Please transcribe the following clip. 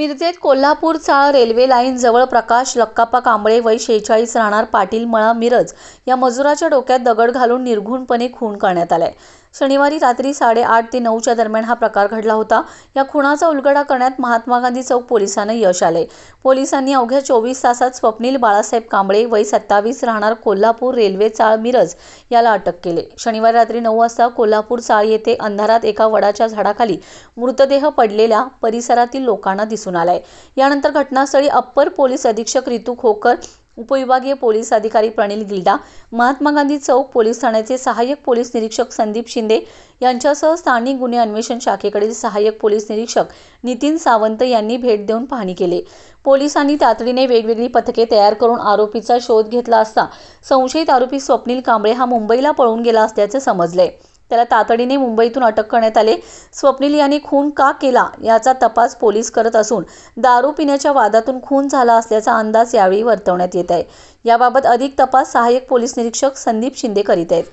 मिरजेत कोल्हापूर चाळ railway line जवळ प्रकाश लक्काप्पा कांबळे वय 46 राहणार पाटील मळा मिरज या मजुराच्या डोक्यात दगड घालून निर्घृणपणे खून करण्यात आलाय। शनिवारी रात्री 8:30 ते 9च्या दरम्यान हा प्रकार घडला होता। या खुनाचा उलगडा करण्यात महात्मा गांधी चौक पोलिसांना यश आले। पोलिसांनी अवघ्या 24 तासात स्वप्नील बाळासाहेब कांबळे वय 27 राहणार कोल्हापूर रेल्वे चाळ मिरज याला अटक केले। शनिवारी रात्री 9 वाजता कोल्हापूर चाळ येथे अंधारात एका वडाच्या झाडाखाली मृतदेह पडलेला परिसरातील लोकांना दिसून आलाय। यानंतर घटनास्थळी अप्पर पोलीस अधीक्षक रितू खोकर, उपविभागीय पोलीस अधिकारी प्रणिल गिल्डा, महात्मा गांधी चौक पोलीस ठाण्याचे सहाय्यक पोलीस निरीक्षक संदीप शिंदे यांच्यासह स्थानिक गुन्हे अन्वेषण शाखेकडील सहाय्यक पोलीस निरीक्षक नितीन सावंत यांनी भेट देऊन पाहणी केली। पोलिसांनी तातडीने वेगवेगळी पथके तयार करून आरोपीचा शोध घेतला असता संशयित आरोपी स्वप्नील कांबळे हा मुंबईला पळून गेला असल्याचे समजले। त्याला तातडीने मुंबईतून अटक करण्यात आले। स्वप्नील यांनी खून का केला याचा तपास पोलीस करत असून दारू पिण्याच्या वादातून खून झाला असल्याचा अंदाज यावेळी वर्तवण्यात येत आहे। याबाबत अधिक तपास सहाय्यक पोलीस निरीक्षक संदीप शिंदे करीत आहेत।